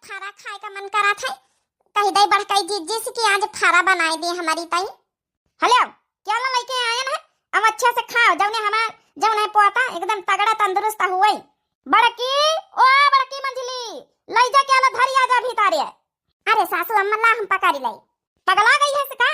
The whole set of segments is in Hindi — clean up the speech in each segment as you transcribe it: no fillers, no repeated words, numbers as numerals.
फारा खाए का मन करा था। कही दई बड़काई जीजी से कि आज फारा बनाए दे हमारी ताई। हेलो क्या ना लेके आए ना, अब अच्छे से खाओ जौने हमार जौने पोता एकदम तगड़ा तंदुरुस्त हुई। बड़की ओ बड़की मंजली लई जा के आला धरी आजा भीतर। अरे सासू अम्मा ला हम पकारी लाई। पगला गई है का?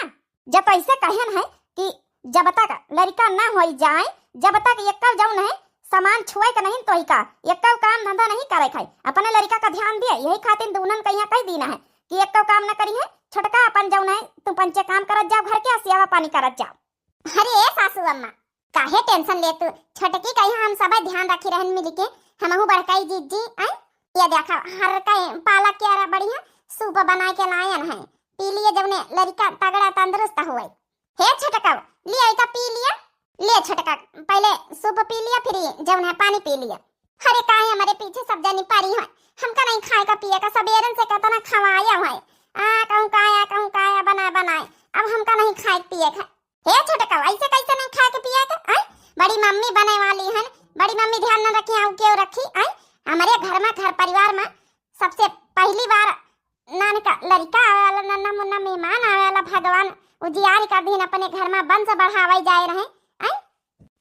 जब ऐसे कहन है कि जब तक लड़का ना हो जाए, जब तक एकल जौन है सामान छुए का नहीं तो ही का एकल काम धंधा नहीं करे खाई, अपने लड़का का ध्यान दिए। यही खातिर दूनन कहिया कह दीना है कि एकल काम ना करी है, छोटका अपन जौन है तुम पंचे काम करत जाओ, घर के सेवा पानी करत जाओ। अरे सासू अम्मा काहे टेंशन ले तू, छोटकी कही हम सब ध्यान रखी रहन मिल के। हमहु बड़काई जीजी आई ये देखा हर का पालक के आरा बढ़िया सूप बना के लायन है, पी लिए जौने लड़का तगड़ा तंदुरुस्त हुए। हे छोटका लिया का पी लिया, ले छोटका पहले सूप पी लिया फिर जौन है पानी पी लिया। अरे काहे हमारे पीछे सब जानी पारी है, हमका नहीं खाए का पिए का, सबेरन से कहता ना खवाया है कहूं काया बना बनाए, अब हमका नहीं खाए पिए का। हे छोटका ऐसे कैसे नहीं खाए के पिए का? बड़ी मम्मी बने वाली है, बड़ी मम्मी ध्यान न रखी आऊ क्यों रखी। हमारे घर में घर परिवार में सबसे पहली बार नान का लड़का आवेला, नन्ना मुन्ना मेहमान आवेला, भगवान उजियार का दिन अपने घर में वंश बढ़ावे जाए रहे।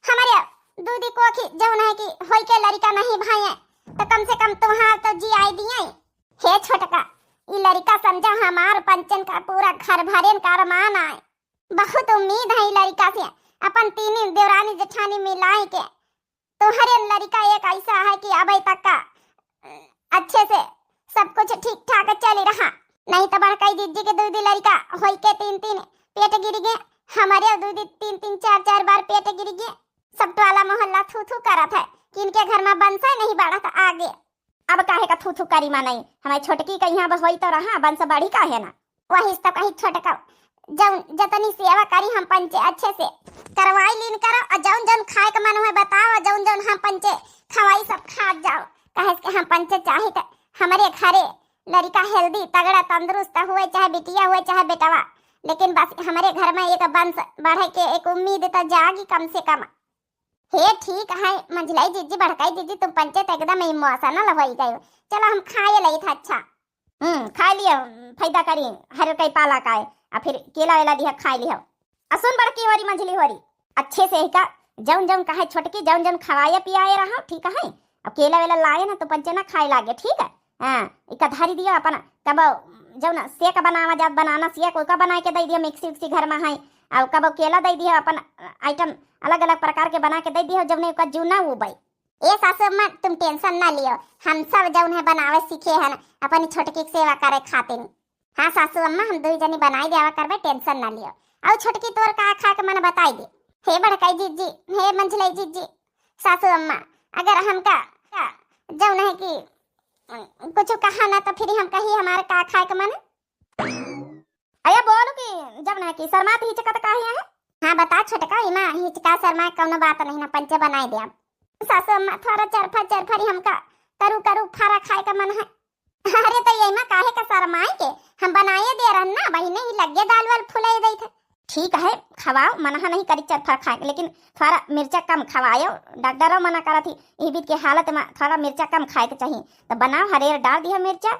हमारे दूधी को की जौन है कि होई के लड़का नहीं भाई तो कम से कम तुम्हार तो जी आई दिए। हे छोटका ई लड़का समझा हमार पंचन का पूरा घर भरेन का अरमान आए, बहुत उम्मीद है लड़का से अपन तीन देवरानी जेठानी मिलाए के। तुम्हारे लड़का एक ऐसा है कि अभी तक का अच्छे से सब कुछ ठीक ठाक चल रहा, नहीं तो बड़काई जीजी के दूधी लड़का होई के तीन पेट गिर गए, हमारे दूधी तीन चार बार पेट गिर गए। सब टोला मोहल्ला थू थू करत है कि इनके घर में बंसा नहीं बढ़ा था आगे। अब काहे का थू थू करी मा नहीं, हमारी छोटकी कहीं अब होई तो रहा बंस बढ़ी काहे ना। वही तो कहीं छोटका जौन जतनी सेवा करी हम पंचे अच्छे से करवाई लीन करो, और जौन जौन खाए का मन है बताओ, जौन जौन हम पंचे खवाई सब खा जाओ। कहे कि हम पंचे चाहे तो हमारे घरे लड़का हेल्दी तगड़ा तंदुरुस्त हुए, चाहे बिटिया हुए चाहे बेटवा, लेकिन बस हमारे घर में एक वंश बढ़े के एक उम्मीद तो जागी कम से कम। हे ठीक है मंझलाई जीजी बड़काई जीजी तुम पंचे तो एकदम इमोशनल हो गए। चलो हम खाए लई था। अच्छा खा लिया फायदा करी हर कई पाला का और फिर केला वेला दिया खा लिया। असुन बड़की होरी मंझली होरी अच्छे से का जौन जौन कहे छोटकी जौन जौन खवाए पियाए रहा ठीक है। अब केला वेला लाए ना तो पंचे ना खाए लागे ठीक है। इका धारी दिया अपन कब जौन सेक बनावा जात बनाना सेक ओका बना के दे दिया, मिक्सी उक्सी घर में है और कब केला दे दिया, अपन आइटम अलग अलग प्रकार के बना के दे दिया जौने का जूना उबाई। ए सासू अम्मा तुम टेंशन ना लियो, हम सब जौन है बनावे सीखे हैं अपनी छोटकी की सेवा करे खातिर। हाँ सासू अम्मा हम दो जनी बनाई देवा करबे, टेंशन ना लियो। और छोटकी तोर का खा के मन बताई दे। हे बड़काई जीजी हे मंझलाई जीजी सासू अम्मा अगर हमका जौन है कि कुछ कहा ना तो फिर हम कही हमारे का खाए के मन। अरे बोलो कि जब ना कि शर्मा तो हिचका तो काहे है। हाँ बता छोटका इमा हिचका शर्मा कौनो बात नहीं ना, पंचे बनाई दे। सासू अम्मा थोड़ा चरफरी हमका करू फारा खाए का मन है। अरे तो यही में काहे का शर्माए के हम बनाए दे रहन ना, वही नहीं लगे दाल वाल फुलाई दई थे। ठीक है खवाओ, मना नहीं करी चरफर खाए, लेकिन थोड़ा मिर्चा कम खवाओ। डॉक्टरों मना करा थी ये बीच के हालत में थोड़ा मिर्चा कम खाए के चाहिए, तो बनाओ हरेर डाल दिया मिर्चा,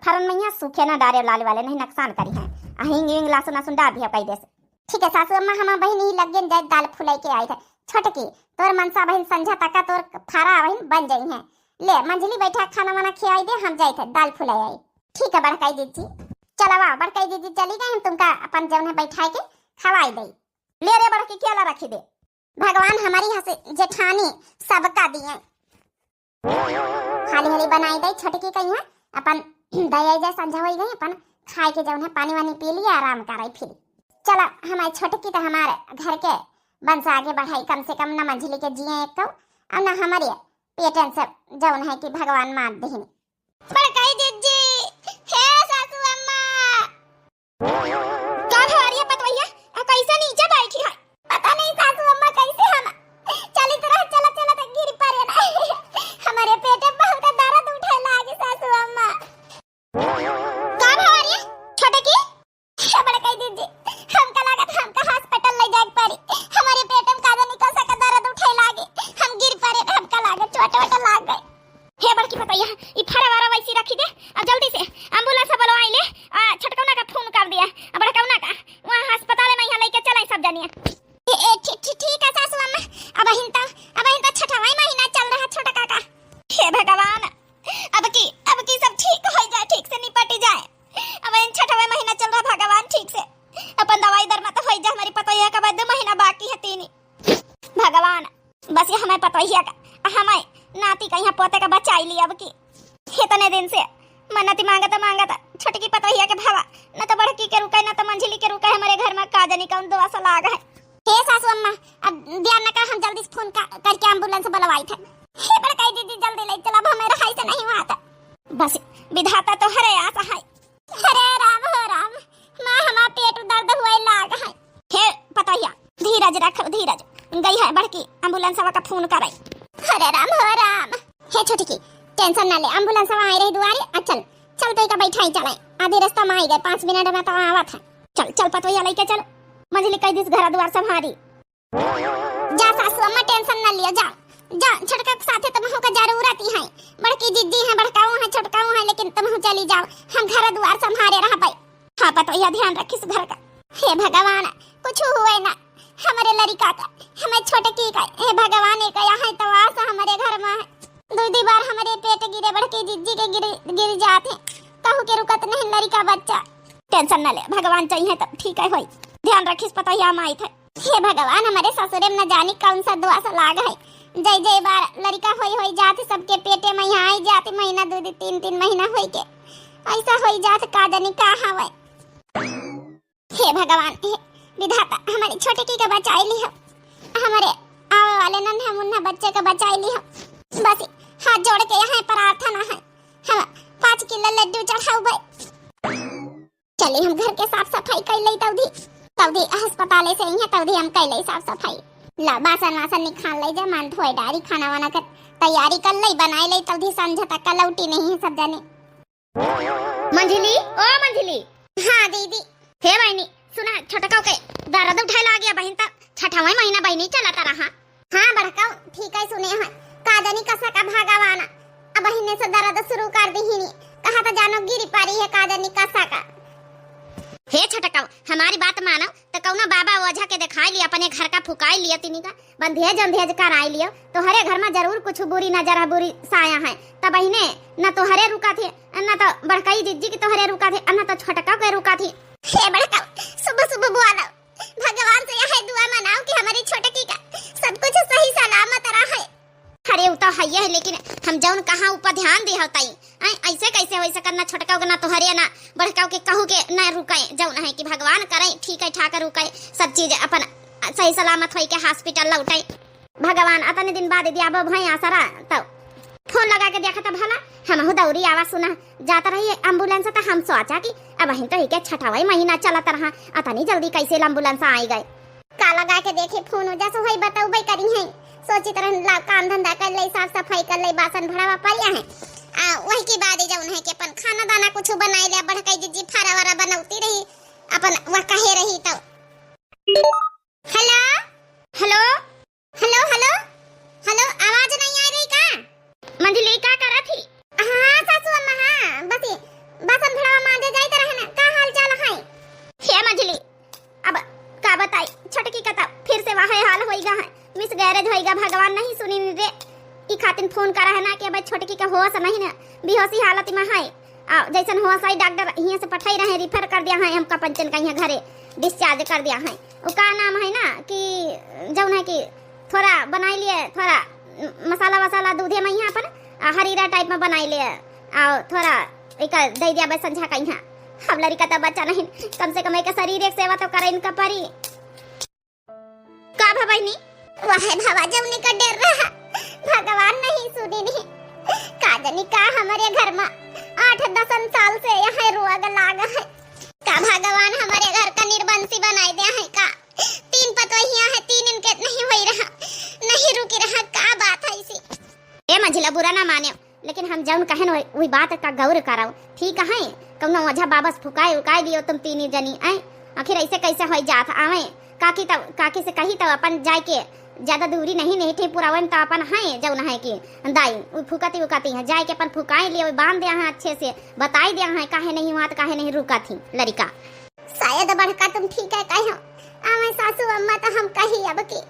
फरन में सूखे ना डारे लाल वाले नहीं नुकसान करी है, हिंग हिंग लहसुन डाल दिया कई देश। ठीक है सासू अम्मा हम बहन ही लगे जाए दाल फुलाई के आई थे। छोटकी तोर मनसा बहन संझा तक तोर फारा बहन बन जाई है। ले मंझली बैठा खाना वाना खिलाई दे, हम जाए थे दाल फुलाई आई। ठीक है बड़काई जीजी चलो वाह बड़काई जीजी चली गई, हम तुमका अपन जौन है बैठा के खवाई दे। ले रे बड़की केला रखी दे, भगवान हमारी यहाँ से जेठानी सबका दिए हाली हाली बनाई दे। छोटकी कही है अपन दया जाए संझा हो गई, अपन खाए के जौन है पानी वानी पी लिया आराम कराई फिर। चला हमारी छोटकी तो हमारे घर के वंश आगे बढ़ाई, कम से कम न मंझली के जिए एक तो और न हमारे पेटन से जौन है कि भगवान मार देहिन। बड़काई जीजी हे सासू अम्मा क्या हमारी पतवैया कैसे नीचे बैठी है? पता नहीं सासू अम्मा कैसे हम चली तरह चला तो गिर पड़े ना हमारे पेट में बहुत दर्द उठे लागे सासू अम्मा। क्या हमारी छोटकी बड़काई जीजी हमका लागत हमका हॉस्पिटल ले जाए पड़ी, हमारे पेट में काजा निकल सका दर्द उठे लागे, हम गिर पड़े हमका लागत चोट लाग गए। हे बड़की पतैया ई फरा वारा वैसी रखी दे, अब जल्दी से एम्बुलेंस बुलवाई ले। छटकौना का फोन कर दिया, अब बड़कौना का वहां अस्पताल में यहाँ लेके चले सब जानिए। ठीक है सासू अम्मा, अब हिंता छठवाई महीना चल रहा छोटा काका। हे भगवान, अब की सब ठीक हो जाए, ठीक से निपट जाए। अब इन छठवाई महीना चल रहा भगवान, ठीक से अपन दवाई दर में तो हो जाए। हमारी पता है का 2 महीना बाकी है 3 भगवान, बस ये हमें पता ही का हमें नाती का यहाँ पोते का बचाई लिया। अब की इतने दिन से मन्नती मांगता छोटकी पता ही के भावा न तो बड़की के रुका न तो मंझली के रुका है। हमारे घर में का जानी कौन दुआ सा लाग है। हे सासू अम्मा, अब ध्यान न कर, हम जल्दी से फोन करके एम्बुलेंस बुलवाई थे। हे बड़काई दीदी जल्दी ले चला, अब हमें रहाई से नहीं हुआ था। बस विधाता तो हरे आशा है। हरे राम हो राम, माँ हमारा पेट दर्द हुए लाग है। हे पता ही धीरज रखो, धीरज गई है बड़की एम्बुलेंस का फोन कराई। हरे राम हो राम। हे छोटी की टेंशन ना ले, एम्बुलेंस आई रही दुआरे। चल तो का बैठाई चले, आधे रास्ता में आई गए, 5 मिनट में तो आवत है। चल पतोया लेके चल, मंझली कई दिस घर द्वार संभारी। जा सासू अम्मा टेंशन ना लियो, जा छोटका के साथे तुमहु का जरूरत ही है। बड़की जिद्दी है, बड़काऊ है, छोटकाऊ है, लेकिन तुमहु चली जाओ, हम घर द्वार संभारे रह पाई। हाँ पतोया ध्यान रखिस घर का। हे भगवान, कुछ हुए ना हमारे लड़का का, हमें छोटकी का। हे भगवान, एक है तो आस हमारे घर में है। 2 बार हमारे पेट गिरे, बड़की जिद्दी के गिर जाते, कहू के रुकत नहीं लड़का बच्चा। टेंशन न ले, भगवान चाहिए तब ठीक है होई। ध्यान रखिस पता ही हम आई थे। हे भगवान, हमारे ससुरे में न जानी कौन सा दुआ सा लाग है। जय बार लड़का होई जाते, सबके पेटे में यहाँ आई जाते, महीना 2-3 महीना होई के ऐसा होई जाते, का जानी का हवे। हे भगवान, हे विधाता, हमारी छोटे की का बचाई ली हो, हमारे आवे वाले नन्हे मुन्ना बच्चे का बचाई ली हो। बस हाथ जोड़ के यहाँ प्रार्थना है, हम 5 किलो लड्डू चढ़ाऊ भाई। चलिए हम घर के साफ सफाई कर ले, तवधी अस्पताल से ही है, तवधी हम कर ले साफ सफाई। ला बासन वासन निकाल ले, जमान धोए डारी, खाना वाना कर तैयारी कर ले, बनाए ले, तवधी संझा तक का लौटी नहीं है सब जाने। मंझली, ओ मंझली। हाँ दीदी। हे बहनी सुना, छोटका के दर्द उठाए ला गया बहन, तक 6वां महीना बहनी चलाता रहा। हाँ बड़का ठीक है, सुने हैं का जानी कसा का भगवान, अब बहने से दर्द शुरू कर दी ही नहीं, कहा था जानो गिरी पारी है का जानी कसा का। हे छटका, हमारी बात मानो तो कौना बाबा ओझा के दिखाई लिया, अपने घर का फुकाई लिया, तिनी का बंधेज कराई लियो, तो हरे घर में जरूर कुछ बुरी नजर है, बुरी साया है। तब बहने न तो हरे रुका थे, न तो बड़काई जिज्जी की तो हरे रुका थे, न तो छटका के रुका थी। हे बड़का, सुबह बोलो, भगवान से यह दुआ मनाओ कि हमारी छोटकी का सब कुछ सही सलामत रहे। अरे तो है है, लेकिन हम जौन कहा ऊपर ध्यान दे होताई, ऐसे कैसे वैसे करना, छटकाओ के ना तो हरे ना बड़काओ के कहू के ना रुकाए, जौन है कि भगवान करे ठीक है ठाकर रुकाए, सब चीज अपन सही सलामत होई के हॉस्पिटल लौटाई। भगवान अतने दिन बाद दिया भाई आसरा, तो फोन लगा के देखा था भला, हम दौरी आवाज सुना जाता रही एम्बुलेंस, तो हम सोचा कि अब वहीं तो के 6वां महीना चलता रहा, अतनी जल्दी कैसे एम्बुलेंस आई गए। का लगा के देखे फोन जैसे वही बताऊ भाई करी है, सोची तरह काम धंधा कर ले, साफ सफाई कर ले, बासन भरावा पालिया है, वही की बात है जौन है कि अपन खाना दाना कुछ बनाई ले, बड़काई जिज्जी फारा वारा बनौती रही, अपन वह कहे रही। तो hello hello hello hello hello, आवाज नहीं आ रही का? मंझली का करा थी? हाँ सासू अम्मा, हाँ बस बासन भरावा मांजे जाते रहे ना, का हाल चाल है? हे मंझली, अब का बताई, छटकी का फिर से वही हाल होइगा है, मिस गैरेज होइगा, भगवान नहीं सुनी रे। ई खातिर फोन करा है ना कि अब छोटकी का होश नहीं ना, बेहोशी हालत में है, जैसन होश आई डॉक्टर यहाँ से पठाई रहे, रिफर कर दिया है हमका पंचन का, यहाँ घरे डिस्चार्ज कर दिया है। वो का नाम है ना कि जौन है कि थोड़ा बनाई लिए, थोड़ा मसाला वसाला दूधे में यहाँ अपन हरीरा टाइप में बनाई लिए, और थोड़ा एक दे दिया बस संझा का यहाँ। हम लड़का तो बच्चा नहीं, कम से कम एक शरीर एक सेवा तो करे इनका परी। का भवानी वह भवा जौने का डर रहा, भगवान नहीं सुनी नहीं, का जानी का हमारे घर में 8-10 साल से यह रोग लाग है, का भगवान हमारे घर का निर्बंसी बनाई दिया है का? 3 पतोहियां है, 3 इनके नहीं हुई रहा, नहीं रुकी रहा, का बात है इसी? ए मंझिला बुरा ना माने, लेकिन हम जौन कहन वही बात का गौर कराओ, ठीक है? कौनो ओझा बाबस फुकाए उकाए दियो तुम 3 जनी, आखिर ऐसे कैसे हो जात आवे? काकी से कही तो अपन जाए के ज्यादा दूरी नहीं नहीं थे पुरावन तो अपन है जौन है कि दाई उ फुकती उकती है जाए के अपन फुकाई लिए बांध दिया है अच्छे से बताई दिया है काहे नहीं हुआ तो काहे नहीं रुका थी लड़का। शायद बड़का तुम ठीक है कहो आवे सासू अम्मा तो हम कही अब की।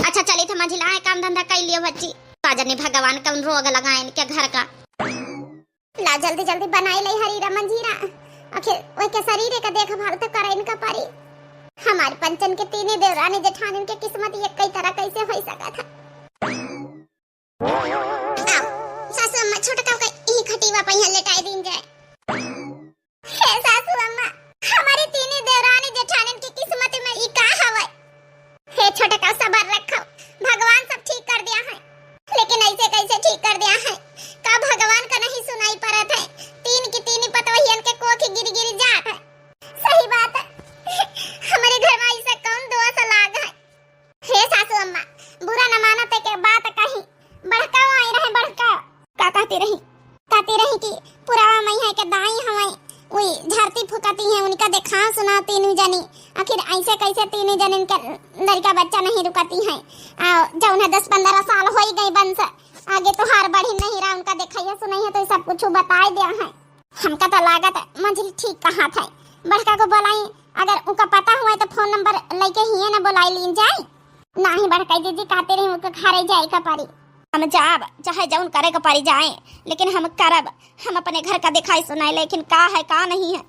अच्छा चली थे मंझिला काम धंधा कर लियो बच्ची काजनी भगवान का उन रोग लगाए इनके घर का। ला जल्दी जल्दी बनाई ले हरीरा मंजीरा आखिर ओए के शरीर का देखभाल तो करे इनका परी। हमारे पंचन के तीनों देवरानी जेठानी के किस्मत ये कई तरह कैसे हो सका था। आओ सासू अम्मा छोटा का ई खटीवा पे यहाँ लेटाई दिन जाए। हे सासू अम्मा हमारी तीनों देवरानी जेठानी की किस्मत में ई का हवे। हे छोटा का सबर रखो भगवान सब ठीक कर दिया है लेकिन ऐसे कैसे ठीक कर दिया है का भगवान का नहीं सुनाई पड़त है। तीन की तीन पतवहियन के कोख गिर गिर जात है। सही बात है हमारे घर में ऐसा कौन दुआ सा लाग है। हे सासू अम्मा बुरा न मानते के बात कही बड़का आई रहे बड़का का कहती रही कि पुरावा मैया के दाई हवे वही धरती फुकती है उनका देखा सुना तीनों जनी आखिर ऐसे कैसे तीनों जन के लड़का बच्चा नहीं रुकती है। जौन 10-15 साल हो गई बंस आगे तो हार बढ़ी नहीं रहा उनका देखा सुनाई है तो सब कुछ बताए दिया है। हमका तो लागत मंजिल ठीक कहा था बड़का को बुलाई अगर उनका पता हुआ तो फोन नंबर लेके ही ना बुलाई लीन जाए नहीं बड़का दीदी कहते रहे उनका खारे जाए का पारी। हम जाब चाहे जौन करे का पारी जाए लेकिन हम करब हम अपने घर का दिखाई सुनाए लेकिन का है का नहीं है।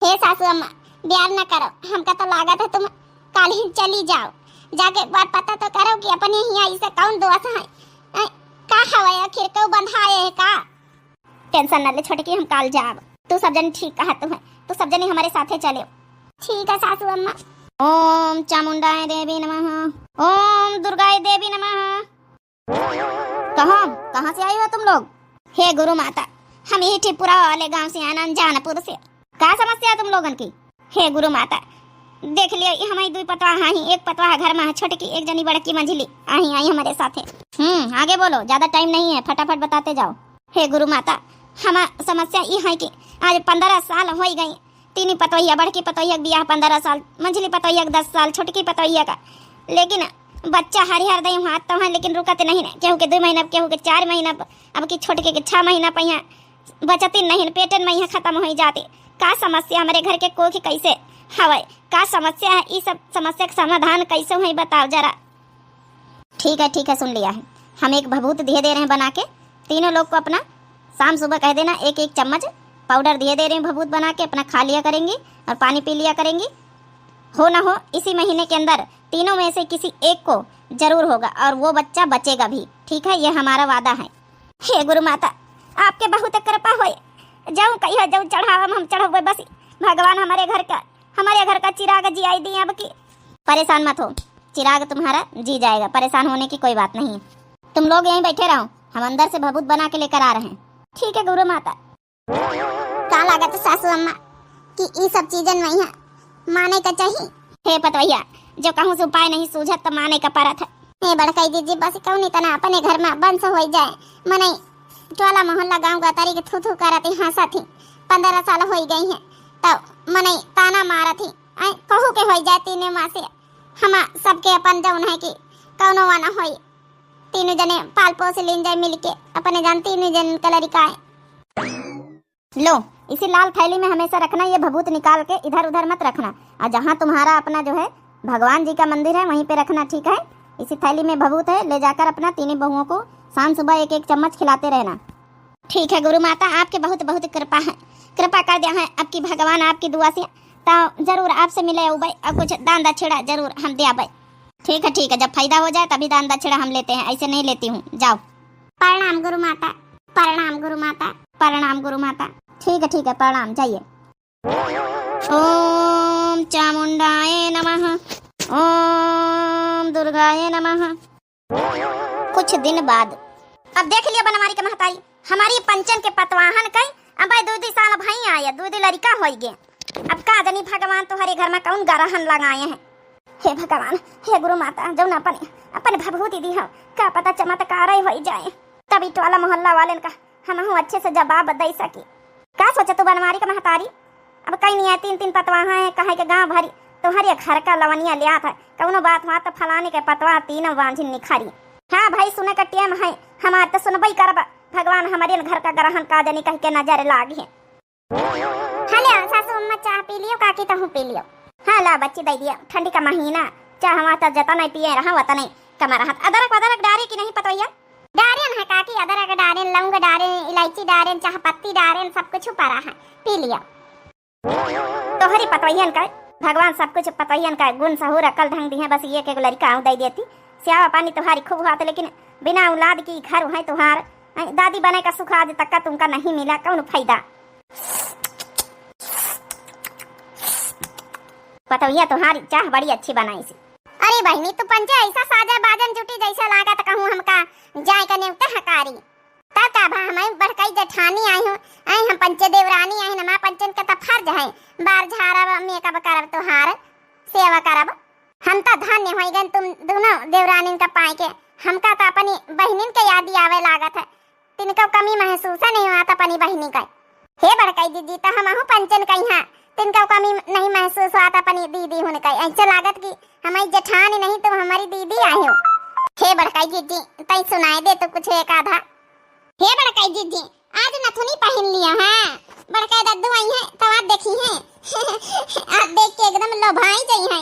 हे सासू अम्मा प्यार न करो हमका तो लागत है तुम कल ही चली जाओ जाके एक बार पता तो करो कि अपने ही ऐसे कौन दोस्त है का हवे आखिर को बंधाए है का। टेंशन न ले छोटकी हम काल जाब तू सब जन ठीक कहा तू है तो सब जने हमारे साथे चले। ठीक है सासू अम्मा। ओम चामुंडाय देवी नमः ओम दुर्गाय देवी नमः। कहाँ से आई हो तुम लोग? हे गुरु माता हम यही ठिपुरा वाले गांव से आना जानपुर से। क्या समस्या है तुम लोगन की? हे गुरु माता देख लियो हमारी दो पतवा ही एक पतवा घर में छोटी की एक जनी बड़की मंझिली आई हमारे साथे। आगे बोलो ज्यादा टाइम नहीं है फटाफट बताते जाओ। हे गुरु माता हम समस्या ये है कि आज 15 साल हो गई तीन पतोहिया बड़की पतोहिया बियाह 15 साल मंझली पतोहिया 10 साल छोटकी पतोहिया का लेकिन बच्चा हरिहर दई हाथ तो है लेकिन रुकते नहीं ना केहू के 2 महीना केहू के 4 महीना अब की छोटके के 6 महीना पहिया बचती नहीं पेटन में खत्म हो जाते। का समस्या हमारे घर के कोख कैसे हवे का समस्या है इस सब समस्या का समाधान कैसे है बताओ जरा। ठीक है सुन लिया है हम एक भभूत दिए दे रहे हैं बना के तीनों लोग को अपना शाम सुबह कह देना एक चम्मच पाउडर दिए दे रहे हैं भभूत बना के अपना खा लिया करेंगी और पानी पी लिया करेंगी। हो ना हो इसी महीने के अंदर तीनों में से किसी एक को जरूर होगा और वो बच्चा बचेगा भी। ठीक है ये हमारा वादा है। हे गुरु माता आपके बहुत कृपा होए जाऊँ कहीं जाऊँ चढ़ावा हम चढ़ावे बस भगवान हमारे घर का चिराग जी आई दी अब की परेशान मत हो चिराग तुम्हारा जी जाएगा परेशान होने की कोई बात नहीं है। तुम लोग यहीं बैठे रहो हम अंदर से भभूत बना के लेकर आ रहे हैं। ठीक है गुरु माता। का लागत सासू अम्मा कि ये सब चीजन वही है माने का चाहिए। हे पतवैया जो कहूँ से उपाय नहीं सूझत तो माने का परत है। हे बड़काई दीदी बस कौन इतना अपने घर में बंस हो जाए मने टोला मोहल्ला गांव का तारीख थू थू करती हंसा थी 15 साल हो गई है तो मने ताना मारा थी कहू के हो जाए तीनों माँ से हम सबके अपन जौन है कि कौनो वाना हो तीनों जने पाल पोस लीन जाए मिल के अपने जान तीनों जन कलरिका लो इसी लाल थैली में हमेशा रखना ये भभूत निकाल के इधर उधर मत रखना और जहाँ तुम्हारा अपना जो है भगवान जी का मंदिर है वहीं पे रखना। ठीक है इसी थैली में भभूत है ले जाकर अपना तीनों बहुओं को शाम सुबह एक चम्मच खिलाते रहना। ठीक है गुरु माता आपके बहुत बहुत कृपा है कृपा कर दिया है आपकी भगवान आपकी दुआ से तो जरूर आपसे मिले उबई और कुछ दान दक्षिणा जरूर हम दे आबे। ठीक है जब फायदा हो जाए तभी दान दक्षिणा हम लेते हैं ऐसे नहीं लेती हूँ। जाओ। प्रणाम गुरु माता प्रणाम गुरु माता प्रणाम गुरु माता। ठीक है प्रणाम जाइए। ओम चामुंडाय नमः ओम दुर्गाय नमः। कुछ दिन बाद अब देख लिया बनवारी के महताई हमारी पंचन के पतवाहन कई अब 2 साल भाई आया 2 लड़का हो गए। अब का जनी भगवान तुम्हारे घर में कौन गरहन लगाए हैं। हे भगवान हे गुरु माता जो न अपने भभूति दी का पता चमत्कार हो जाए तभी टोला मोहल्ला वाले का हम अच्छे से जवाब दे सकी। का सोचा तू बनवारी का महतारी अब कहीं नहीं है 3 पतवाहा है कहे के गाँव भरी तुम्हारे घर का लवनिया लिया था कौनो बात हुआ तो फलाने के पतवा तीनों वांझिन निखारी। हाँ भाई सुने का टेम है हमार तो सुनबई करब भगवान हमारे घर का ग्रहण का जनी कह के नजर लागे। हले सासू अम्मा चाह पी लियो काकी तहु पी लियो। हाँ ला बच्ची दे दिया ठंडी का महीना चाह हमारा तो जता नहीं पिए रहा वता नहीं कमर हाथ अदरक वदरक डारे की नहीं पतोया। डारेन है काकी अदरक डारेन लौंग डारेन इलायची डारेन चाह पत्ती डारेन सब कुछ पड़ा है पी लिया। तोहरी पतोयन का भगवान सब कुछ पतोयन का गुण सहूर अकल ढंग दी है बस ये के लड़का आऊं दे देती स्यावा पानी तुम्हारी खूब हुआ लेकिन बिना औलाद की घर है तुम्हार दादी बने का सुख आज तक का तुमका नहीं मिला कौन फायदा। पतोया तुम्हारी चाह बड़ी अच्छी बनाई सी। अरे बहनी तू पंजे ऐसा साजा बाजन जुटी जैसा लागा त कहूं हमका जाय का नेवता हकारी तब का भा हम बड़काई जेठानी आई हूं आई हम पंचे देवरानी आई हमारा पंचन का त फर्ज है बार झाड़ा मेकअप करब तोहार सेवा करब। हम तो धन्य होई गन तुम दोनों देवरानी का पाए के हमका तो अपनी बहनिन के याद आवे लागत है तिनका कमी महसूस नहीं हुआ था अपनी बहनी का। हे बड़काई दीदी तो हम पंचन कही हां तिनका कमी नहीं महसूस हुआ था अपनी दीदी होने का ऐसा लागत कि हमारी जेठानी नहीं तुम हमारी दीदी आई हो। हे बड़काई दीदी तई सुनाई दे तो कुछ एक आधा। हे बड़काई दीदी आज नथुनी पहन लिया है बड़काई दद्दू आई है तो आप देखी है आप देख के एकदम लोभाई गई है।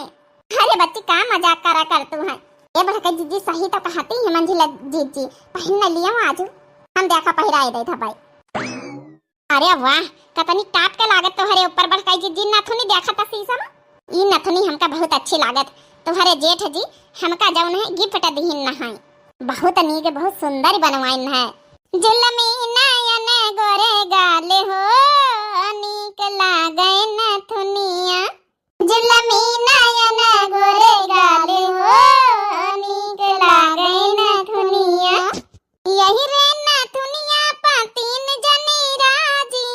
अरे बच्ची का मजाक करा कर तू है ये बड़काई दीदी सही तो कहती है मंजिला दीदी पहन न लिया आज हम देखा पहराए दे था भाई। अरे वाह कतनी टाट के लागत तुम्हारे ऊपर बड़काई जी नथुनी देखा था शीशा में ये नथुनी हमका बहुत अच्छी लागत तुम्हारे जेठ जी हमका जौन है गिफ्ट दीहिन न है बहुत नीक बहुत सुंदर बनवाइन है। जुलमी नयन गोरे गाले हो नीक लागे नथुनिया जुलमी नयन गोरे गाले हो नीक लागे नथुनिया यही रे नथुनिया पा तीन जनी राजी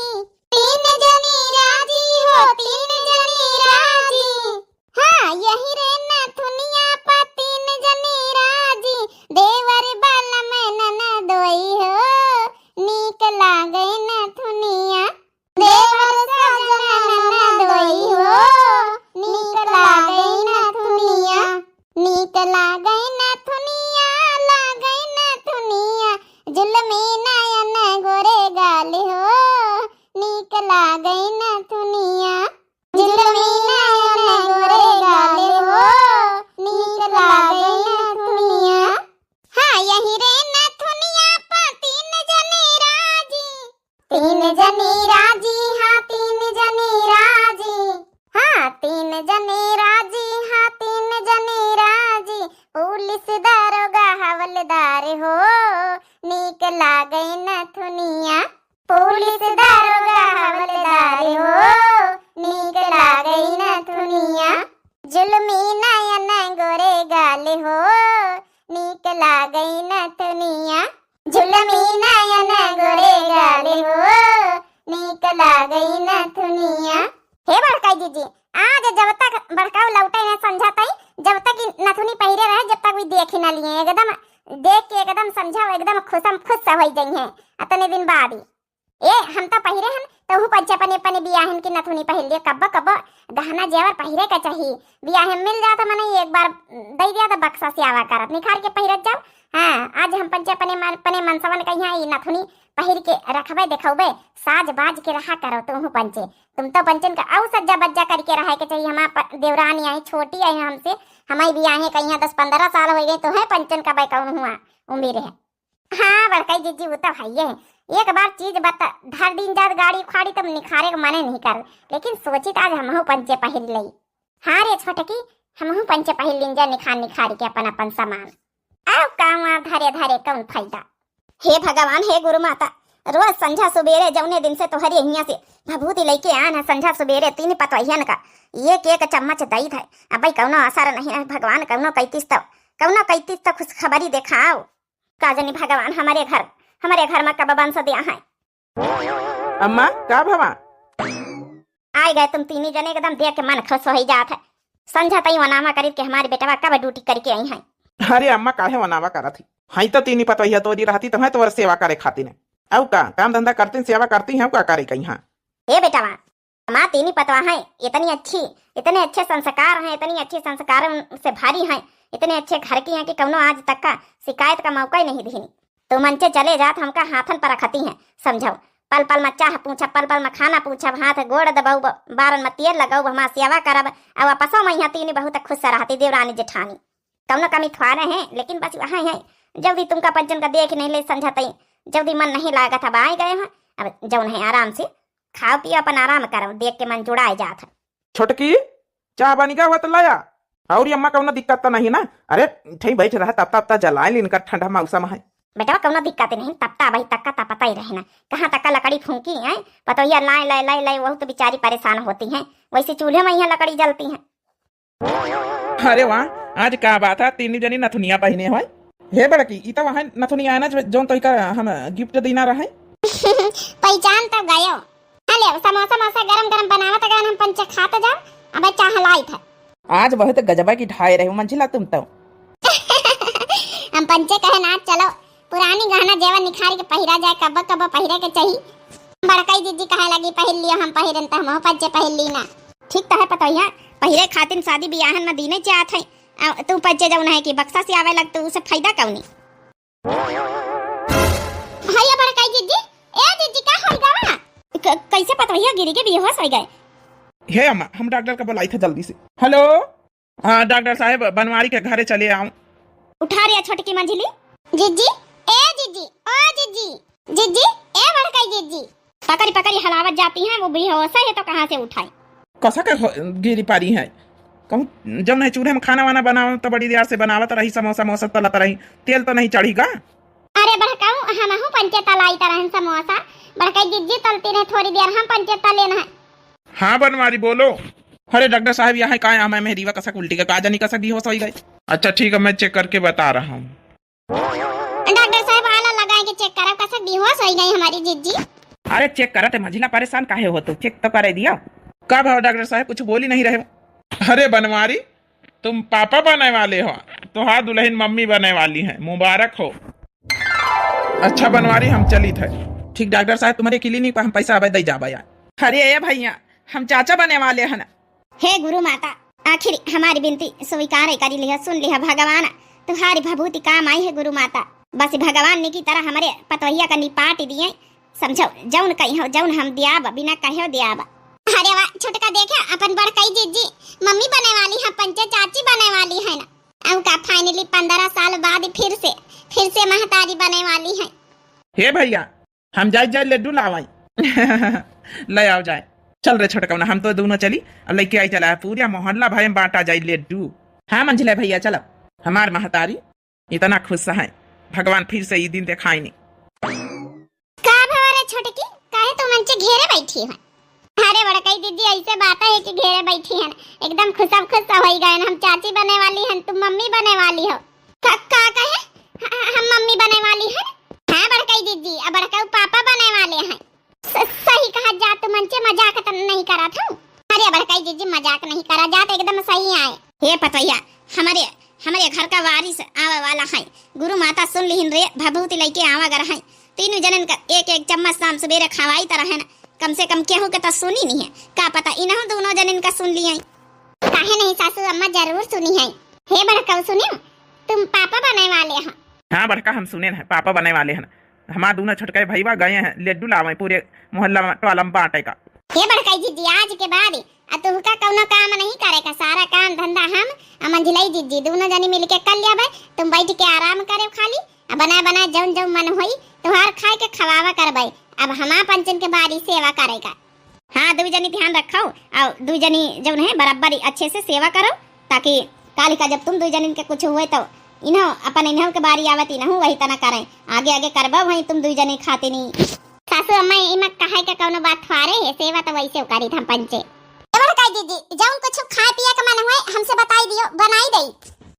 हो तीन जनी राजी। हाँ यही रे नथुनिया पा तीन जनी राजी देवर बाल में नन दोई हो नीक लागे नथुनिया देवर सजन नन दोई हो नीक लागे नथुनिया नीक लागे नथुनिया लागे नथुनिया जुलमी नयन गोरे गाल हो नीक लागे नथुनिया जुलमी नयन गोरे गाल हो नीक लागे नथुनिया। हाँ यही रे नथुनिया पा तीन जनी राजी हाँ तीन जनी राजी हाँ तीन जनी राजी हाँ तीन जनी राजी पुलिस दारोगा हवलदार हो नीक लागे नथुनिया पुलिस दारोगा हवलदार हो नीक लागे नथुनिया जुलमी नयन गोरे गाल हो नीक लागे नथुनिया जुलमी नयन गोरे गाल हो नीक लागे नथुनिया। हे बड़काई दीदी आज जब तक बड़काऊ लौटे न समझाता जब तक नथुनी पहिरे रहे जब तक भी देख न लिए एकदम देख के एकदम समझाओ एकदम खुश हो गई है अतने दिन बाद ए हम तो पहिरे हम तो पंचे पने पने बियाहन की नथुनी पहन लिए कब्बा कब्बा गहना जेवर पहिरे का चाहिए बियाह मिल जाता मैंने एक बार दे दिया था बक्सा से आवा करत निखार के पहिरत जाओ। हाँ आज हम पंचे पने मनसवन कहीं ये नथुनी पहिर के रखबे देखबे साज बाज के रहा करो तुम पंचे तुम तो पंचन का औ सज्जा बज्जा करके रहा के चाहिए। हमारा देवरानी आई छोटी आई हमसे हमारी बियाहे कहीं 10-15 साल हो गए तो है पंचन का बैकौन हुआ उम्र है। हाँ बड़काई जीजी वो तो है एक बार चीज बता धर दिन जात गाड़ी खाड़ी तब निखारे का मने नहीं कर लेकिन सोचित आज हमहू पंचे पहिर लई। हाँ रे छोटकी हमहू पंचे पहिर लिन जा निखार के अपन सामान आओ काम धरे धरे कौन फायदा। हे भगवान हे गुरु माता रोज संझा सुबेरे जौने दिन से तोहरी हिया से भभूति लेके आना संझा सुबेरे तीन पतवहियन का एक चम्मच दई था अब कौनो असर नहीं है भगवान कौनो कैतीस तो खुश खबरी देखाओ का जनी भगवान हमारे घर में कब बंस दिया है। अम्मा का भवा आए गए तुम तीन जने एकदम देख के मन खुश हो ही जात है संझा तई वनामा करीब के हमारे बेटवा कब ड्यूटी करके आई है। अरे अम्मा काहे वनावा करत थी हाई तो तीनी पतोहिया तोरी रहती तो तोर सेवा करे खातिर औ का काम धंधा करती सेवा करती हैं का करे कहीं। हे बेटवा माँ तीनी पतवा है, इतनी अच्छी, इतने अच्छे संस्कार हैं, इतनी अच्छे संस्कार से भारी हैं, इतने अच्छे घर की हैं कि कौनो आज तक का शिकायत का मौका ही नहीं दी। तो मंचे चले जात हमका हाथन पर रखती हैं, समझो। पल पल में चाह पूछब, पल पल में खाना पूछब, हाथ गोड़ दबाऊ, बारन में तेल लगाऊ, हमार सेवा करब। अब आपसों में यहाँ तीनी बहुत खुश से रहती देवरानी जेठानी। कौनो कमी थोड़े हैं, लेकिन बस वहाँ है जल्दी तुमका पंचन का देख नहीं ले समझाते, जल्दी मन नहीं लागत। अब आए गए हैं, अब जौन है आराम से खाओ पियो, अपन आराम करो, देख के मन जुड़ाए जात है। छोटकी चाह बनी का हुआ तो लाया, और ये अम्मा कौनो दिक्कत तो नहीं ना? अरे ठई बैठ रहा तब तब जलाए लिनकर ठंडा मौसम है। बेटा कौनो दिक्कत नहीं, तपता भाई तक का तपता ही रहना। कहाँ तक का लकड़ी फूंकी है पतो ये लाए लाई लाई लाई, वह तो बेचारी परेशान होती हैं। वैसे चूल्हे में यहाँ लकड़ी जलती हैं। अरे वाह, आज क्या बात है, तीन जनी नथुनिया पहने हुए। हे बड़की ई तो वहाँ नथुनिया है ना जो तो हम गिफ्ट देना रहे। पहचान तब गयो। हेलो समोसा मौसा गरम गरम बनावत गन, हम पंच खाते जाओ। अब चाह लाई था आज बहुत गजबा की ढाई रहे मंजिला तुम तो। हम पंचे कहे ना चलो पुरानी गहना जेवर निखार के पहिरा जाए, कब कब पहिरे के चाहिए। बड़काई दीदी कहे लगी पहन लियो, हम पहिरन त हम पंचे पहन ली ना। ठीक तो है पतो है, पहिरे खातिन शादी बियाहन में दीने चाहत है। तू पंचे जौन है कि बक्सा से आवे लग, तो उसे फायदा कौनी। भैया बड़काई दीदी, ए दीदी का होई गवा? कैसे पतो है गिरी के बेहोश हो गए? हे अम्मा हम डॉक्टर का बुलाई था जल्दी से। हेलो हाँ डॉक्टर साहब, बनवारी के घरे चले आऊं। उठा रही छोटकी मंजिली। जीजी ए जीजी ओ जीजी जीजी ए बड़काई जीजी पकड़ी पकड़ी हलावत जाती हैं, वो बेहोश है तो कहाँ से उठाए? कसा का गिरी पारी है? कहूँ जब नहीं चूल्हे में खाना वाना बनाओ तो बड़ी देर से बनावत रही, समोसा मोसा तलत रही, तेल तो नहीं चढ़ीगा? अरे बड़काऊ हम पंचे तलाई तरह समोसा, बड़काई जीजी तलती रहे थोड़ी देर, हम पंचे तले ना। हाँ बनवारी बोलो। अरे डॉक्टर साहब यहाँ कहाँ मैं मेहरीवा कसक उल्टी का काजा नहीं कसक बेहोश हो गई। अच्छा ठीक है मैं चेक करके बता रहा हूँ। डॉक्टर साहब आला लगाए के चेक करा, कसक बेहोश हो गई हमारी जीजी। अरे चेक करा थे मंजिला, परेशान काहे हो तो चेक तो करे दिया। कब हो डॉक्टर साहब, कुछ बोल ही नहीं रहे हो। अरे बनवारी तुम पापा बनने वाले हो, तो हाँ दुल्हन मम्मी बनने वाली है, मुबारक हो। अच्छा बनवारी हम चली थे। ठीक डॉक्टर साहब तुम्हारे क्लिनिक पर हम पैसा अब दे जाबा यार। अरे ये भैया हम चाचा बने वाले हैं ना। हे गुरु माता, आखिर हमारी विनती स्वीकार करी लिया, सुन लिया भगवान, तुम्हारी भभूति काम आई है गुरु माता। बस भगवान ने की तरह हमारे पतवैया का निपाट दिए, समझो जौन कही हो जौन हम दियाब बिना कहो दियाब। अरे वाह छोटका देखे अपन बड़काई जीजी मम्मी बने वाली है, पंचे चाची बने वाली है ना। अब का फाइनली 15 साल बाद फिर से महतारी बने वाली है। हे भैया हम जाए लड्डू लावाई। ले आओ जाए, चल रहे छोटका हम तो दोनों चली और लेके आई चला पूरा मोहल्ला भाई में बांटा जाए लड्डू। हाँ मंजिला भैया चलो, हमार महतारी इतना खुश है, भगवान फिर से ये दिन दिखाई नहीं। का भवारे छोटकी काहे तू मंचे घेरे बैठी है? अरे बड़काई दीदी ऐसे बात है कि घेरे बैठी है, एकदम खुश हो गए। हम चाची बने वाली हैं, तुम मम्मी बने वाली हो। का कहे हम मम्मी बने वाली हैं? हाँ बड़काई दीदी अब बड़काऊ पापा बने वाले हैं। सही कहा जा, तू मंचे मजाक तो नहीं करा था? अरे बड़काई दीदी मजाक नहीं करा जा, तो एकदम सही आए। हे पतैया हमारे घर का वारिस आवे वाला है, गुरु माता सुन लिहिन रे, भभूति लेके आवा गर है। तीनों जनन का एक चम्मच शाम सवेरे खवाई तरह है ना, कम से कम केहू के तो सुनी नहीं है, का पता इन्हों दोनों जनन का सुन लिए। काहे नहीं सासू अम्मा जरूर सुनी है। हे बड़काऊ सुनियो, तुम पापा बने वाले हो। हाँ बड़का हम सुने हैं पापा बने वाले हैं, हमारे दोनों छोटके भैया गए हैं लड्डू लावे पूरे मोहल्ला वाला में बांटे का। हे बड़काई जीजी आज के बाद तुहका कौनो काम नहीं करे का, सारा काम धंधा हम मंझिलाई जीजी दोनों जनी मिलके कर लिया। तुम बैठ के आराम करे खाली, बना जौन मन होई तुहार खाए के खवावा करबे। अब हमा पंचन के बारी सेवा करेगा। हाँ दो जनी ध्यान रखो और दो जनी जौन है बराबर अच्छे से सेवा करो, ताकि काली का जब तुम दो जनी के कुछ हुए तो इन्हों अपन इन्हों के बारी आवत इन्हों वही तना करें, आगे करबा वही तुम दो जने खाते नहीं। सासू अम्मा इमा कहे के कौनो बात फारे है, सेवा तो वैसे करी हम पंचे। बड़काई दीदी जौन कुछ खाए पिए के मन होए हमसे बताई दियो, बनाई दई।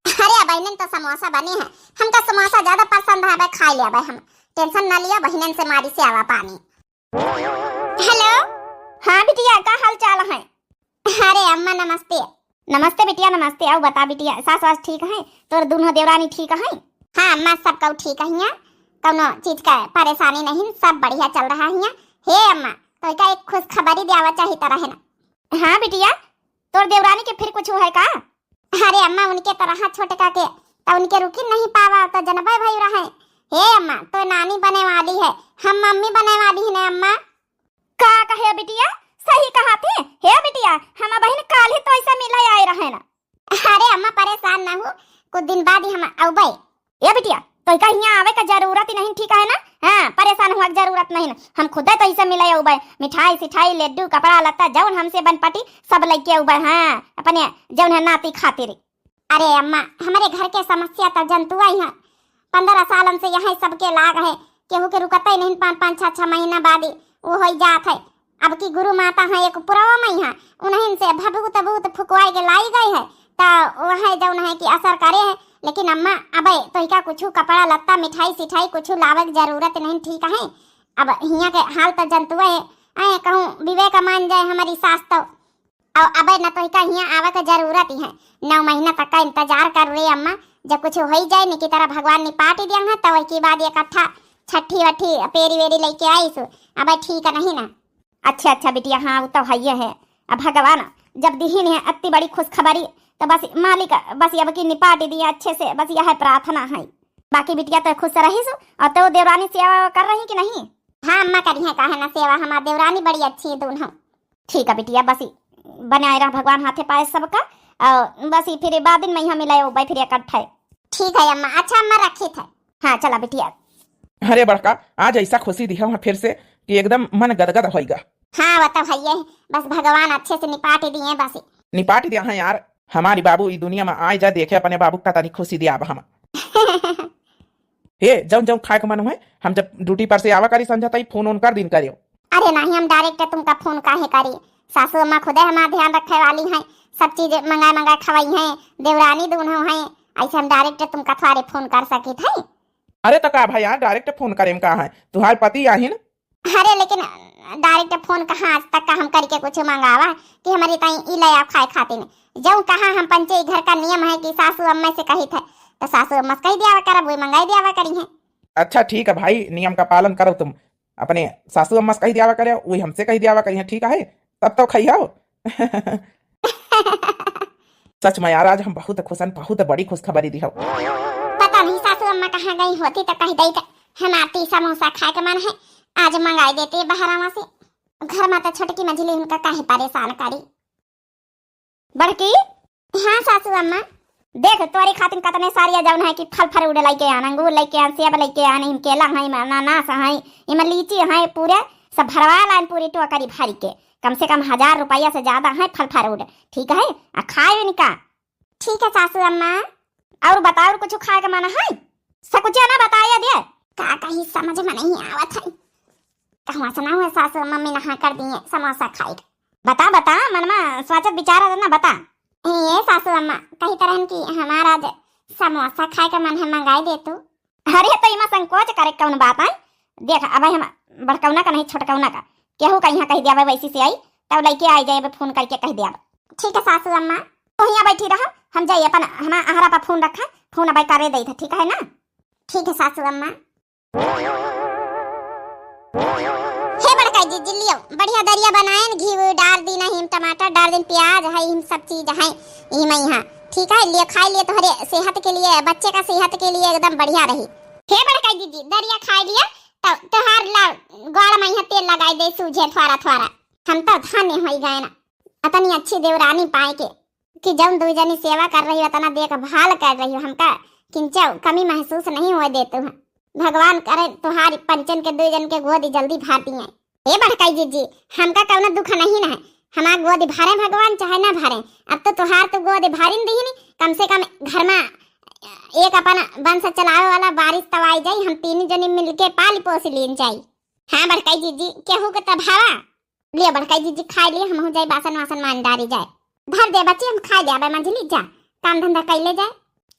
अरे बहनन तो समोसा बने हैं, हम तो समोसा ज्यादा पसंद है, खा लिया हम, टेंशन ना लिया, बहनन से मारी से आवा पानी। हेलो हाँ बिटिया का हाल चाल है? अरे अम्मा नमस्ते। नमस्ते बिटिया नमस्ते। आओ बता बिटिया सास वास ठीक है? तोर दोनों देवरानी ठीक है? हाँ अम्मा सब कऊ ठीक है, कौनो चीज का परेशानी नहीं, सब बढ़िया चल रहा है। हे अम्मा तो का एक खुश खबरी देवा चाहिए तरह ना। हाँ बिटिया, तोर देवरानी के फिर कुछ है का? अरे अम्मा उनके तरह छोटका के तो उनके रुकी नहीं पावा तो जनबे भाई रहे। हे अम्मा तो नानी बने वाली है, हम मम्मी बने वाली है ना अम्मा। का कहे बिटिया, सही कहा थे। हे बिटिया, हम बहन काल ही तो ऐसा मिला आए रहे ना। अरे अम्मा परेशान ना हो, कुछ दिन बाद ही हम आउबे। ये बिटिया तो का यहाँ आवे का जरूरत ही नहीं, ठीक है ना? हाँ, परेशान हुआ जरूरत नहीं ना, हम खुद तो ऐसे मिले उबे, मिठाई सिठाई लड्डू कपड़ा लत्ता जौन हमसे बन पटी सब लेके उबे। हाँ, अपने जौन है नाती खातिर। अरे अम्मा हमारे घर के समस्या तो जंतुआ ही है, 15 सालन से यहाँ सबके लाग है, केहू के रुकता ही नहीं, 5-5 6-6 महीना बाद वो हो जात है। अब की गुरु माता है एक पुरवा में है, उन्हें से भभूत बहुत फुकवाई के लाई गई है तो वह जौन है कि असर करे है। लेकिन अम्मा अब तो का कुछ कपड़ा लत्ता मिठाई सिठाई कुछ लावे की जरूरत नहीं, ठीक है? अब हिया के हाल तो जंतुआ है, आए कहूँ विवेक मान जाए हमारी सास तो अब न तो का हिया आवे का जरूरत ही है। 9 महीना तक का इंतजार कर रही अम्मा, जब कुछ हो ही जाए नहीं की तरह भगवान निपाट ही दिया तो वही बाद इकट्ठा छठी वठी पेरी वेरी लेके आई सु। अब ठीक है नहीं ना? अच्छा बिटिया, हाँ वो तो है। अब भगवान जब दीहिन है अति बड़ी खुशखबरी तो बस मालिक बस अब की निपाट दिया अच्छे से, बस यह प्रार्थना है। बाकी बिटिया तो खुश रही सु। और तो देवरानी सेवा कर रही कि नहीं? हाँ अम्मा करी है, कहा ना सेवा, हमारी देवरानी बड़ी अच्छी है दोनों। ठीक है बिटिया, बस बनाए रहा भगवान हाथे पाए सबका, और बस फिर बाद दिन में यहाँ मिलाए भाई फिर इकट्ठा। ठीक है अम्मा। अच्छा अम्मा रखी थे। हाँ चला बिटिया। अरे बड़का आज ऐसा खुशी दिखा वहाँ फिर से कि एकदम मन गदगद होएगा। हाँ वो तो भैया बस भगवान अच्छे से निपाट दिए, बस निपाट दिया है यार। हमारी बाबू इस दुनिया में आए जा देखे अपने बाबू का तनी खुशी दिया अब हम। हे जब जब खाए का मन हुए हम जब ड्यूटी पर से आवा करी समझा तई फोन ऑन कर दिन करियो। अरे नहीं हम डायरेक्ट तुमका फोन काहे करी, सासू अम्मा खुदे हमारा ध्यान रखे वाली हैं, सब चीज मंगा खवाई हैं, देवरानी दोनों हैं, ऐसे हम डायरेक्ट तुमका थोड़े फोन कर सकी थे। अरे तो का भाई यार डायरेक्ट फोन करें कहा है तुम्हारे पति आहिन। अरे लेकिन डायरेक्ट फोन कहाँ आज तक का हम करके कुछ मंगावा कि हमारी तई इले आप खाए खाते ने जब कहा हम पंचे घर का नियम है कि सासू अम्मा से कही थे तो सासू अम्मा कही दिया करब वही मंगाई दिया करी है। अच्छा ठीक है भाई, नियम का पालन करो तुम, अपने सासू अम्मा से कही दिया करे वही हमसे कही दिया करी है, ठीक है? तब तो खई हो। सच में यार आज हम बहुत खुश हैं, बहुत बड़ी खुशखबरी दी हो। पता नहीं सासू अम्मा कहाँ गई होती तो कही दी हमारी समोसा खाए का मन है, आज मंगाई देती बहरावा से। घर में तो छोटकी मझली उनका काहे परेशान करी। बड़की हाँ सासू अम्मा देख तुम्हारी खातिर कतने सारिया जौन है कि फल फरूड लेके आना, अंगूर लेके आना, सेब लेके आना, इम केला है, अनानास है, इम लीची है, पूरे सब भरवा लाइन पूरी टोकरी भरी के, कम से कम 1000 रुपया से ज्यादा है फल फरूड, ठीक है? खाए इनका। ठीक है सासू अम्मा। और बताओ कुछ खाए का मन है? सकुचिया ना बताया दे का कहीं समझ में नहीं आवत है, कहवा सुना हुआ सासू मम्मी नहा कर दिए समोसा खाए। बता मन में स्वाचक विचार ना बता। ये सासू अम्मा कही तरह की हमारा समोसा खाए का मन है, मंगाई दे तू। अरे तो इमा संकोच करे कौन बात है? देख अब हम बड़कौना का नहीं छोटकौना का केहू का यहाँ कह दिया वैसी से आई तब लेके आई जाए फोन करके कह दिया। ठीक है सासू अम्मा। तो यहाँ बैठी रहा, हम जाइए अपन हम आहरा पर फोन रखा, फोन अब करे दे था, ठीक है ना? ठीक है सासू अम्मा। हे बड़का जी लियो बढ़िया दरिया बनाए, घी डाल दी ना, हिम टमाटर डाल दिन, प्याज है, हिम सब चीज है हिम यहाँ, ठीक है? लियो खाई लिए, तुम्हारे सेहत के लिए, बच्चे का सेहत के लिए एकदम बढ़िया रही। हे बड़का जी दरिया खाई लिया तो तोहार ला गड़ में यहाँ तेल लगाई दे सूझे थोड़ा थोड़ा। हम तो धन्य हो गए ना इतनी अच्छी देवरानी पाए के कि जब दो जनी सेवा कर रही हो इतना देखभाल कर रही हो, हमका किंचा कमी महसूस नहीं हुए देते हैं। भगवान करे तुम्हारी पंचन के 2 जन के गोदी जल्दी भरती हैं। ए बड़काई जी हमका कौनो दुख नहीं ना है, हमारा गोदी भरे भगवान चाहे ना भरे, अब तो तुहार तो गोदी भारी दी नहीं, कम से कम घर में एक अपन वंश चलावे वाला बारिश तवाई जाई, हम 3 जने मिलके पाली पोस लीन जाई। हाँ बड़काई जी केहू के तब भावा लियो बड़काई जी खाई लिए, हम हो जाए बासन वासन मान डारी जाए, धर दे बच्चे हम खा जाए मंझली जा काम धंधा कैले जाए,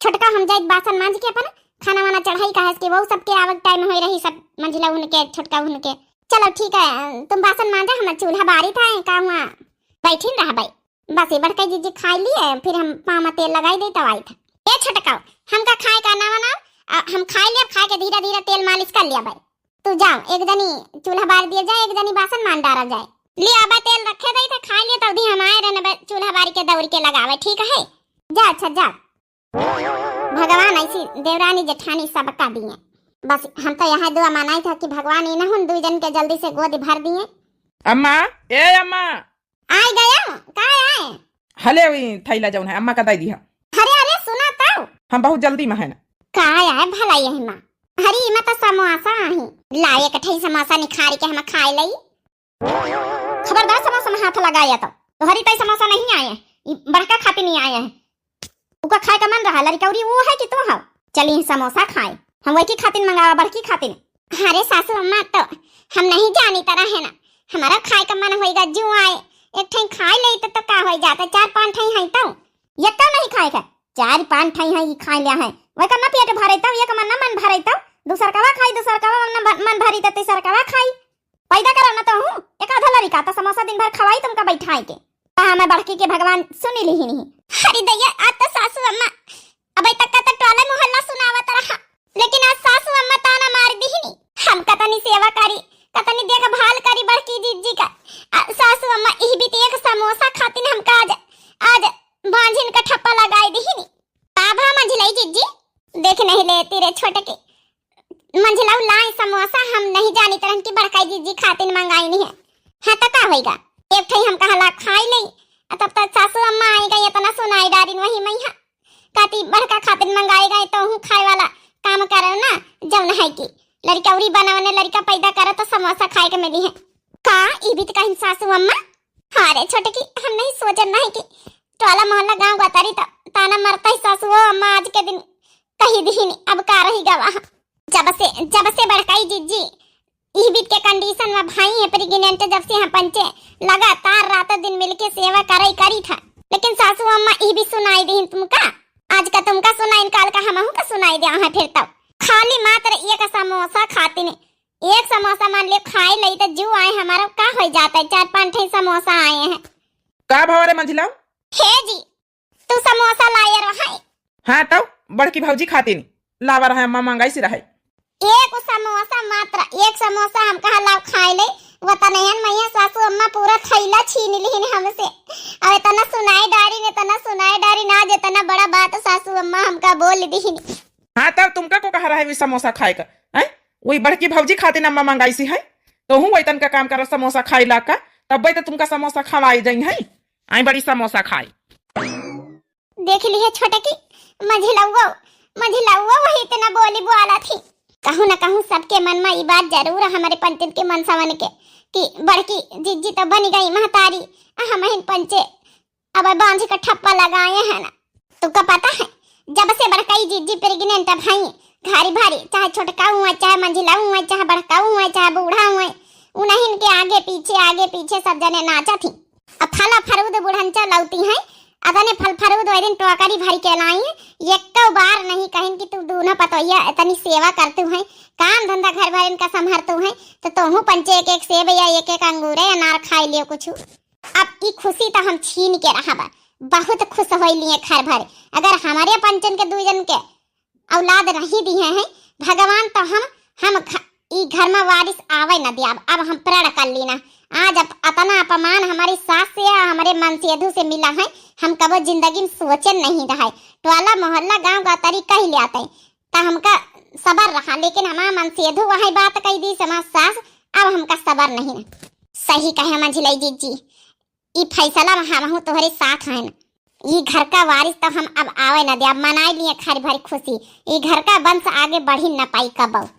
छोटका हम जाए बासन मांझ के अपन खाना वाना चढ़ाई का है कि वो सबके आवक टाइम हो रही, सब मंझला उनके छोटका उनके। चलो ठीक है तुम बासन मांझा, हम चूल्हा बारी था का वहाँ बैठी रहा भाई, बस बड़काई जी खाई लिए, फिर हम पाँव में तेल लगाई दे तब आई था। ए छोटका हमका खाए का ना बना, हम खाई लिया, खा के धीरे धीरे तेल मालिश कर लिया भाई, तू जाओ, एक जनी चूल्हा बार दिया जाए, एक जनी बासन मान डाला जाए। ले आबा तेल रखे दई त खा लिए तब दी हम आए रहने चूल्हा बारी के दौड़ के लगावे, ठीक है? जा अच्छा जा। भगवान ऐसी देवरानी जेठानी सबका दिए। बस हम तो यहाँ दुआ मानाई था कि भगवान इन हुन दू जन के जल्दी से गोद भर दिए। अम्मा, ए अम्मा, आए गया का आए? हले वही थैला जौन है अम्मा का दे दिया। अरे अरे सुना तो हम बहुत जल्दी में है ना। का आए भला यही मां। हरी में तो समोसा आही लाए कठई समोसा निखारी के हम खाए लई। खबरदार समोसा में हाथ लगाया तो हरी तई समोसा नहीं आए, बड़का खाते नहीं आए हैं। उका खाए का मन रहा लड़कौरी वो है कि तू हो? चली समोसा खाए, हम वही खातिन मंगावा, बड़की खातिन। अरे सासू अम्मा तो हम नहीं जानी तरह है ना, हमारा खाए का मन होएगा जो आए एक ठई खाए ले तो का हो जाता, 4-5 ठई है तो ये तो नहीं खाए का, 4-5 ठई है ये खा लिया है, वही का ना पेट भरे तो ये का मन ना मन भरे तो दूसर का खाई, दूसर का मन भरी तो तीसर का खाई। पैदा करा ना तो हूं एक आधा लड़का तो समोसा दिन भर खवाई तुमका बैठाए के। कहा मैं बड़की के भगवान सुनी ली ही नहीं। हरी दैया आज तो सासू अम्मा अब तक का तो टोला मोहल्ला सुनावत रहा, लेकिन आज सासू अम्मा ताना मार दी ही नहीं। हम कतनी सेवा करी, कतनी देखभाल करी बड़की जीजी का। सासू अम्मा ई भी एक समोसा खातिन हमका आज बांझिन का ठप्पा लगाई दी ही नहीं। बाबा मंझलाई जीजी देख नहीं लेती रे छोटे के मंझलाऊ लाई समोसा, हम नहीं जानी तरह की बड़काई जीजी खातिन मंगाई नहीं है। हाँ तो का होएगा, एक ठई हम कहला खाई ले तब तक सासू अम्मा आई गई इतना सुनाई डारिन वही मैया काती बड़का खातिन मंगाई गए तो हूँ खाए वाला काम करो ना, जब है कि लड़का उरी बनाने लड़का पैदा करे तो समोसा खाए के मिली है का ई भी तो कहीं सासू अम्मा। हाँ रे छोटे की हम नहीं सोचन नहीं कि टोला मोहल्ला गांव गतारी तो ताना मरता ही सासू अम्मा आज के दिन कही दी नहीं, अब का रही गवा। जब से बड़काई जीजी ई बीत के कंडीशन में भाई है प्रेग्नेंट, जब से हम पंचे लगातार रात दिन मिलके सेवा करी था, लेकिन सासू अम्मा ई भी सुनाई दी तुमका, आज का तुमका सुनाई काल का हमहू का सुनाई दिया है। फिर तब खाली मात्र एक समोसा खाती ने, एक समोसा मान ले खाई लई तो जो आए हमारा का हो जाता है, 4-5 समोसा आए हैं। का भाव रे मंझिला? हे जी तू समोसा लाए रहा? हाँ तो बड़की भौजी खाती नहीं लावा रहा, अम्मा मंगाई से रहा। एक समोसा मात्र, एक समोसा हम कहा लाओ खाए ले, वो तनयन मैया सासू अम्मा पूरा थैला छीन ली हमसे। अब इतना सुनाई डारी ना जितना बड़ा बात सासू अम्मा हमका बोल दी। हाँ तब तुमका को कहा रहा है समोसा खाए का है? वही बड़की भौजी खाती न अम्मा मंगाई सी है तो हूँ वही तन का काम करो समोसा खाई ला का, तब तो तुमका समोसा खवाई जाई है। आई बड़ी समोसा खाई देख ली है छोटे की मंझिलाऊ वही इतना बोली बुआला थी। कहूँ न कहूँ सबके मन में ये बात जरूर हमारे पंचन के मन समन के कि बड़की जीजी तो बन गई महतारी, हम इन पंचे अब बांझ का ठप्पा लगाए हैं ना। तुमको पता है जब से बड़काई जीजी प्रेग्नेंट भाई घारी भारी, चाहे छोटका हुआ चाहे मंझिला हुआ चाहे बड़का हुआ चाहे बूढ़ा हुआ, उन्हीं के आगे पीछे सब जने नाचा थी। अब फला फरूद बुढ़ंचा लौती है अदने फल फरूद वही दिन टोकरी भरी के लाई है, एक बार नहीं कहीं कि तू दूना पतोया इतनी सेवा करते है, काम धंधा घर भर इनका संभालते है, तो तुम पंचे एक सेब या एक अंगूर या अनार खाई लियो कुछ। अब की खुशी तो हम छीन के रहा बा, बहुत खुश हो लिए घर भर। अगर हमारे पंचन के 2 जन के औलाद नहीं दिए हैं भगवान तो हम ई घर में वारिस आवे न दिया। अब हम प्रण कर लेना, आज अतना अपमान हमारी सास से या हमारे मन से यदु से मिला है, हम कबो जिंदगी में सोचन नहीं रहा है। टोला मोहल्ला गांव का तरीका ही ले आते हैं तो हमका सबर रहा, लेकिन हमारा मन से यदु वही बात कही दी समाज सास, अब हमका सबर नहीं ना। सही कहे मंझिलाई जीजी, ई फैसला में हम तुम्हारे साथ है ना। ये घर का वारिस तो हम अब आवे न दे, अब मनाई लिए खरी भरी खुशी, ये घर का वंश आगे बढ़ी न पाई कबो।